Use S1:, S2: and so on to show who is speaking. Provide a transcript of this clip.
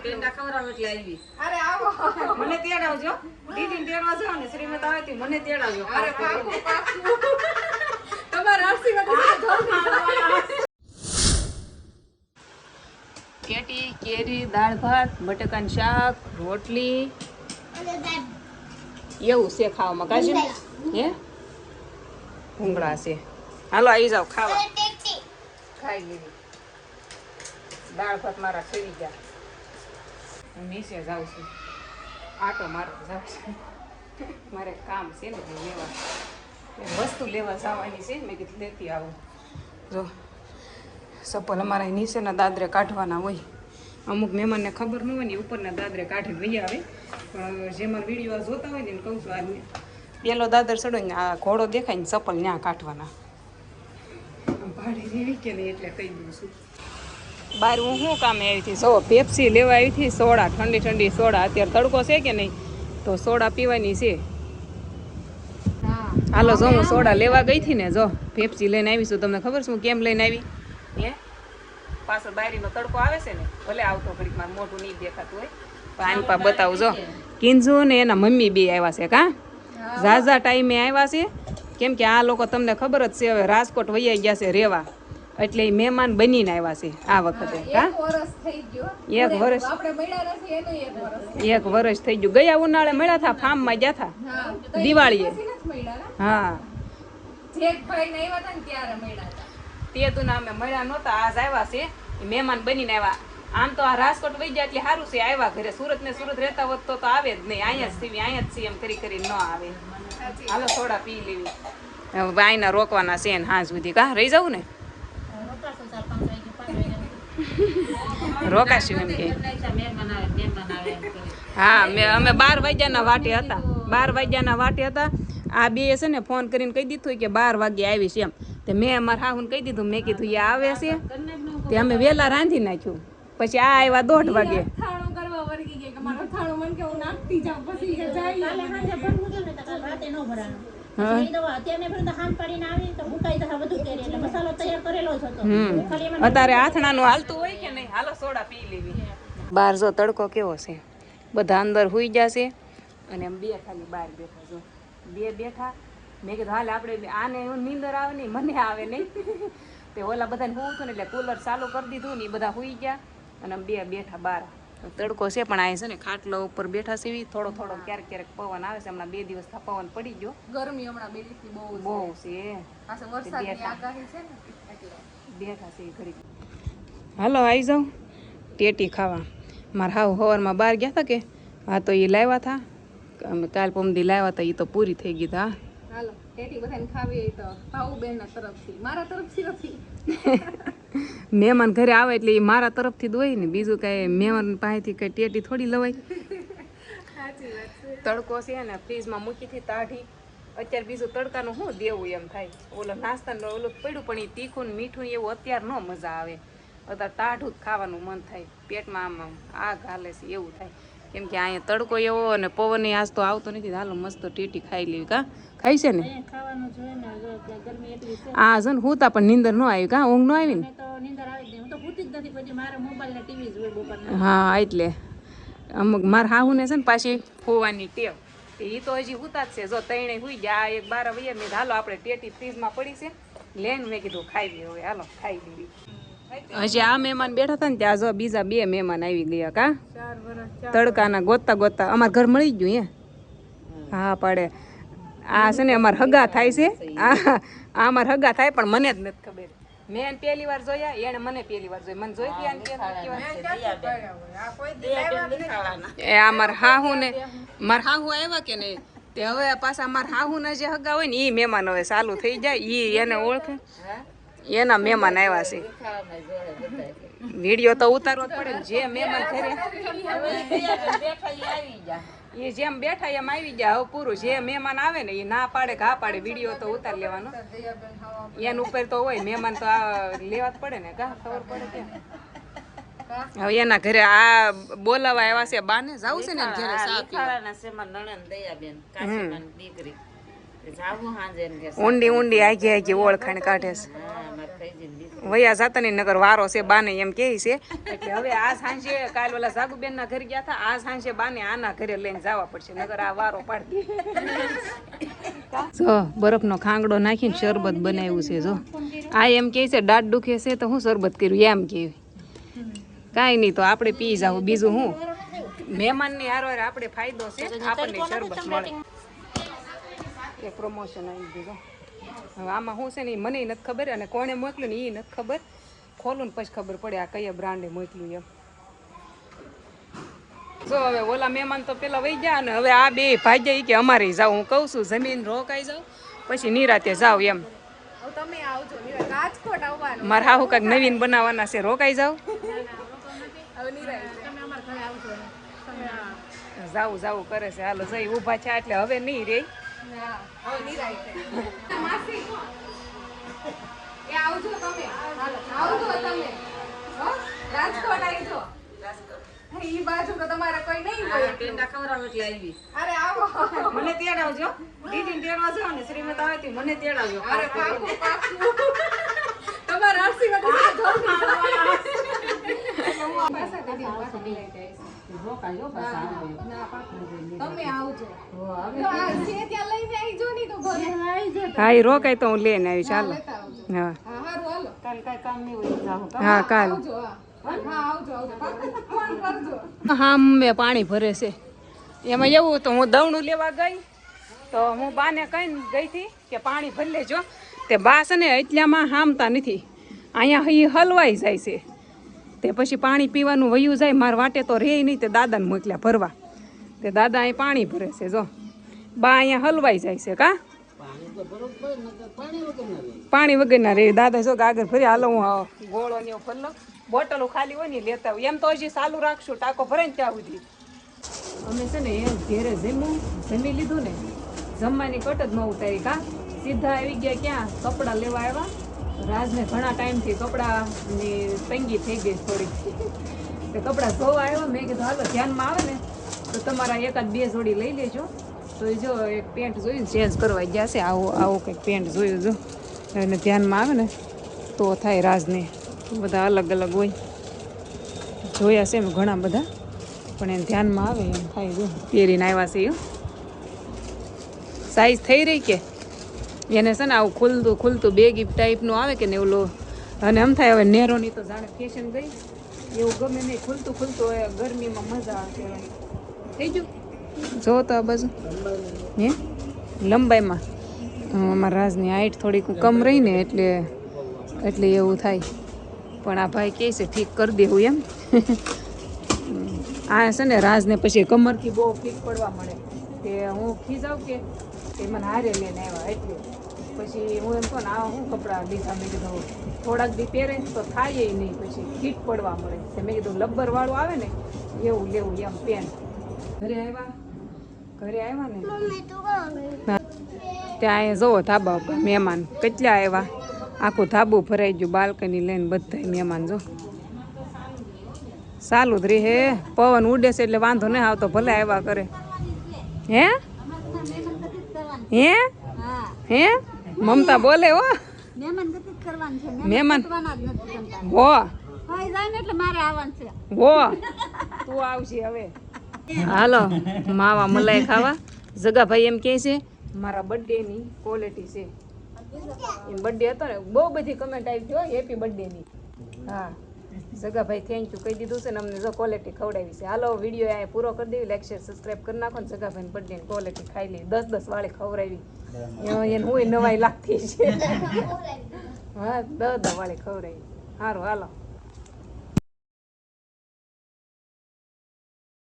S1: પેંડા ખવડાવ એટલે આવી.
S2: અરે આવો.
S1: મને તેડાવજો. દીદીને તેડવા જાવ ને શ્રીમત આવે તો મને તેડાવજો.
S2: અરે પાકું પાકું. તમારા આશીર્વાદ જલ્દી.
S1: કેટી કેરી દાળ ભાત બટાકાનું શાક રોટલી એવું છે ખાવામાં કાજુ હે ભૂંગળા છે. હાલો આવી જાવ ખાવા. ખાઈ લીધી દાળ ભાત મારા થઈ ગયા. હું નીચે જાઉં છું આટો મારો જાઉં છું. મારે કામ છે ને લેવા વસ્તુ લેવા જવાની છે. મેં કીધું લેતી આવું. જો સપલ અમારા નીચેના દાદરે કાઢવાના હોય. અમુક મહેમાનને ખબર ન હોય ને ઉપરના દાદરે કાઢીને વહી આવે. પણ જે મારા વિડીયો જોતા હોય ને કહું છું આ પેલો દાદર ચડો ને આ ઘોડો દેખાય ને ચપ્પલ ત્યાં કાઢવાના. ભાડે રેવી કે નહીં એટલે કહી દઉં છું. બહાર હું શું કામે આવી હતી? જો પેપ્સી લેવા આવી હતી. સોડા ઠંડી ઠંડી સોડા. અત્યારે તડકો છે કે નહીં તો સોડા પીવાની છે. હાલો જો હું સોડા લેવા ગઈ હતી ને જો પેપ્સી લઈને આવીશું. તમને ખબર છે હું કેમ લઈને આવી? હે પાછળ બારીનો તડકો આવે છે ને ભલે આવતો ઘડીક મારું મોઢું નહીં દેખાતું હોય પણ આની પા બતાવું જો કિંજુ ને એના મમ્મી બે આવ્યા છે. કા ઝાઝા ટાઈમે આવ્યા છે કેમ કે આ લોકો તમને ખબર જ છે હવે રાજકોટ વૈયા ગયા છે રેવા એટલે એ મહેમાન બનીને આવ્યા છે આ વખતે. કા એક વર્ષ થઈ ગયું. ગયા ઉનાળે મળ્યા હતા ફાર્મમાં ગયા હતા દિવાળીએ. હા તે તું ના અમે મળ્યા નહોતા આજ આવ્યા છે મહેમાન બનીને આવ્યા. આમ તો આ રાજકોટ વહી ગયા એટલે સારું છે આવ્યા ઘરે. સુરત ને સુરત રહેતા હોત તો આવે જ નહીં. અહીંયા જ સીવી અહીંયા જ સી એમ કરી ન આવે. હાલો સોડા પી લેવી. આઈના રોકવાના છે ને હાં સુધી. કા રહી જવું ને રોકાશું એમ કે. હા અમે 12 વાગ્યાના વાટે હતા. 12 વાગ્યાના વાટે હતા. આ બે છે ને ફોન કરીને કહી દીધું કે 12 વાગે આવીશ એમ. તે મેં અમારા હાહુને કહી દીધું. મેં કીધું એ આવે છે તે અમે વહેલા રાંધી નાખ્યું. પછી આ આવ્યા 1:30 વાગે. અત્યારે આથણાનું હાલતું હોય કે નહીં. હાલો સોડા પી લેવી. બહાર જો તડકો કેવો છે. બધા અંદર હુઈ જશે અને એમ બે ખાલી બહાર બેઠા જો બે બેઠા. મેં કીધું હાલ આપણે આને નીંદર આવે નહીં મને આવે નહીં. તે ઓલા બધાને હોવું હતું ને એટલે કુલર ચાલુ કરી દીધું ને એ બધા હુઈ ગયા અને બે બેઠા બહાર. તડકો છે પણ આ છે ને ખાટલા ઉપર બેઠા છે. થોડો થોડો ક્યારેક ક્યારેક પવન આવે છે. હમણાં 2 દિવસ પવન પડી ગયો.
S2: ગરમી હમણાં 2 દિવસથી બહુ
S1: છે.
S2: વરસાદની આગાહી છે ને
S1: બેઠા છે ઘડી. હાલો આવી જાઉં ટેટી ખાવા. મારા હાવ સવારમાં બહાર ગયા હતા કે હા તો એ લાવ્યા હતા. અમે કાલ પમદી લાવ્યા હતા. એ તો પૂરી થઈ ગઈ હતા.
S2: હાલો ટેટી બધાને ખાવી તો ભાઉબેનના તરફથી મારા તરફથી નથી.
S1: મહેમાન ઘરે આવે એટલે એ મારા તરફથી જ હોય ને. બીજું કાંઈ મહેમાન પાસેથી કંઈ ટેટી થોડી લવાય. તડકો છે ને ફ્રીજમાં મૂકી હતી તાઢી. અત્યારે બીજું તડકાનું શું દેવું એમ થાય. ઓલો નાસ્તાનું ઓલું પડ્યું પણ એ તીખું ને મીઠું એવું અત્યારે ન મજા આવે. અત્યારે તાઢું જ ખાવાનું મન થાય. પેટમાં આમ આગ હાલે છે એવું થાય. કેમ કે અહીંયા તડકો એવો અને પવન આજ તો આવતો નથી. હાલો મસ્ત ટેટી ખાઈ લેવી. કા ખાઈ છે ને આ છે ને હુંતા પણ નીંદર ન આવી. કા ઊંઘ ન આવી ને. હા એટલે અમુક મારા હાહુને છે ને પાછી હોવાની ટેવ. એ તો હજી હુતા જ છે. જો તઈને હુઈ ગયા. એક 12 વાગ્યા મેં હાલો આપણે ટેટી ફ્રીજમાં પડી છે લઈને મેં કીધું ખાઈ લઈએ. હવે હાલો ખાઈ લીધી. હજી આ મહેમાન બેઠા હતા ને ત્યાં જો બીજા 2 મહેમાન આવી ગયા. કા તડકાના ગોતતા ગોતતા અમારા ઘર મળી ગયું હે. હા પડે આ છે ને અમારા હગા થાય છે. આ અમારા હગા થાય પણ મને જ નથી ખબર. મેં પહેલી વાર જોયા એને મને પહેલી વાર જોઈ. મને જોઈ એ આ મારા હાહુ ને મારા હાહુ આવ્યા કે નહીં તે હવે પાછા મારા હાહુ ના જે હગા હોય ને એ મહેમાન હવે ચાલુ થઈ જાય. એ એને ઓળખે એના મહેમાન આવ્યા છે. વિડીયો તો ઉતારવો જ પડે ને. જે મહેમાન ઘરે એ જેમ બેઠા એમ આવી જાય. હવે પૂરું જે મહેમાન આવે ને એ ના પાડે ઘા પાડે વિડીયો તો ઉતાર લેવાનો. એના ઉપર તો હોય મહેમાન તો આ લેવા જ પડે ને. કા ખબર પડે કે હવે એના ઘરે આ બોલાવા આવ્યા છે. બાને જાવું છે ને ઘરે ઊંડી ઊંડી આગી આગી ઓળખાણ કાઢે છે વયા જાતા ની નગર વારો છે બાને એમ કે છે એટલે હવે આ સાંજે કાલ ઓલા જાગુબેન ના ઘરે ગયા હતા આ સાંજે બાને આના ઘરે લઈને જવા પડશે નગર આ વારો પાડી જો બરફનો ખાંગડો નાખીને શરબત બનાવ્યું છે જો આ એમ કે છે દાંત દુખે છે તો હું શરબત કર્યું એમ કે કાંઈ નહીં તો આપણે પી જાવ બીજું હું મહેમાનની હારો આપણે ફાયદો છે આપણને શરબત મળે એક પ્રમોશન આવી ગયું હવે આમાં શું છે ને મને નથી ખબર અને કોણે મોકલ્યું ને એ નથી ખબર ખોલું ને પછી ખબર પડે આ કયા બ્રાન્ડે મોકલ્યું એમ જો હવે ઓલા મહેમાન તો પેલા વહી ગયા ને હવે આ બે ભાગ્યા કે અમારે જાવ હું કહું છું જમીન રોકાઈ જાવ પછી નિરાતે જાવ એમ
S2: તમે આવજો રાજકોટ આવવાનું
S1: મારે હાહુ કાંઈક નવીન બનાવવાના છે રોકાઈ જાવ જાવું જાવું કરે છે હાલો જઈ ઊભા છે એટલે હવે નહીં રે
S2: ઈ બાજુ તો તમારે કોઈ નહીં હોય
S1: પેંડા ખવડાવ એટલે આવી
S2: અરે આવો
S1: મને તેડાવજો દીદીને તેડવા જાવ ને શ્રીમત આવે તે મને તેડાવજો
S2: અરે પાકું તમારા આશીર્વાદ તમે આવજો
S1: હા એ રોકાય તો હું લઈને આવી ચાલો હા હા કાલ હા મેં પાણી ભરે છે એમાં એવું તો હું દવણું લેવા ગઈ તો હું બાને કહીને ગઈ હતી કે પાણી ભરી લેજો તે બા છે ને એટલામાં હામતા નથી અહીંયા એ હલવાઈ જાય છે તે પછી પાણી પીવાનું વયું જાય મારા વાટે તો રહે નહીં તે દાદાને મોકલ્યા ભરવા તે દાદા અહીં પાણી ભરે છે જો બા અહીંયા હલવાઈ જાય છે કા પાણી વગરના રે દાદા જો આગળ ફરી હાલો હું ગોળો ને એવું ભરલો બોટલો ખાલી હોય ને લેતા હોય એમ તો હજી ચાલુ રાખશું ટાંકો ભરે ને ત્યાં સુધી અમે છે ને એમ ઘેરે જમી લીધું ને જમવાની કટ જ ન ઉતારી કા સીધા આવી ગયા ક્યાં કપડાં લેવા આવ્યા રાજને ઘણા ટાઈમથી કપડાની તંગી થઈ ગઈ થોડીક તે કપડાં ધોવા આવ્યા મેં કીધું હાલો ધ્યાનમાં આવે ને તો તમારા એકાદ બે જોડી લઈ લેજો તો એ જો એક પેન્ટ જોયું ચેન્જ કરવા ગયા છે આવો કંઈક પેન્ટ જોયું જો એને ધ્યાનમાં આવે ને તો થાય રાજને બધા અલગ અલગ હોય જોયા છે મેં ઘણા બધા પણ એને ધ્યાનમાં આવે એમ થાય જો પહેરીને આવ્યા છે એ સાઈઝ થઈ રહી કે એને છે ને આવું ખુલતું બેગી ટાઈપનું આવે કે ને એવું અને એમ થાય હવે નેરોની તો જાણે ફેશન ગઈ એવું ગમે નહીં ખુલતું હોય ગરમીમાં મજા આવે થઈ ગયું જો તો આ બાજુ હે લંબાઈમાં અમારા રાજની હાઈટ થોડીક કમ રહી ને એટલે એવું થાય પણ આ ભાઈ કહે છે ઠીક કરી દેવું એમ આ છે ને રાજને પછી કમરથી બહુ ફીટ પડવા મળે તે હું ખીજાવ કે મને હારે લઈને આવ્યા એટલે પછી હું એમ કહું ને આ હું કપડાં લીધા મેં કીધું થોડાક દી પહેરે તો થાય નહીં પછી ફીટ પડવા મળે મેં કીધું લબ્બરવાળું આવે ને એવું લેવું એમ પેન્ટ ઘરે આવ્યા ને ત્યાં અહીંયા જુઓ ધાબા ઉપર મહેમાન કેટલા આવ્યા આખું ધાબું ભરાઈ ગયું બાલ્કની લઈને બધા મહેમાન જો ચાલુ જ રે હે પવન ઉડે છે એટલે વાંધો નહીં આવતો ભલે આવ્યા કરે હે હે હે મમતા બોલે હો મહેમાન હો હો તું આવશે હવે હાલો માવા મલાઈ ખાવા જગાભાઈ એમ કહે છે મારા બર્થડેની ક્વોલિટી છે એમ બર્થડે હતો ને બહુ બધી કમેન્ટ આવી હતી હેપી બર્થડેની હા જગાભાઈ થેન્ક યુ કહી દીધું છે ને અમને જો ક્વોલિટી ખવડાવી છે હાલો વિડીયો અહીંયા પૂરો કરી દેવી લાઈક શેર સબસ્ક્રાઈબ કરી નાખો ને જગાભાઈ બર્થડેની ક્વોલિટી ખાઈ લે 10 વાળી ખવડાવી એને હું નવાઈ લાગતી છે હા 10 વાળી ખવડાવી સારું હાલો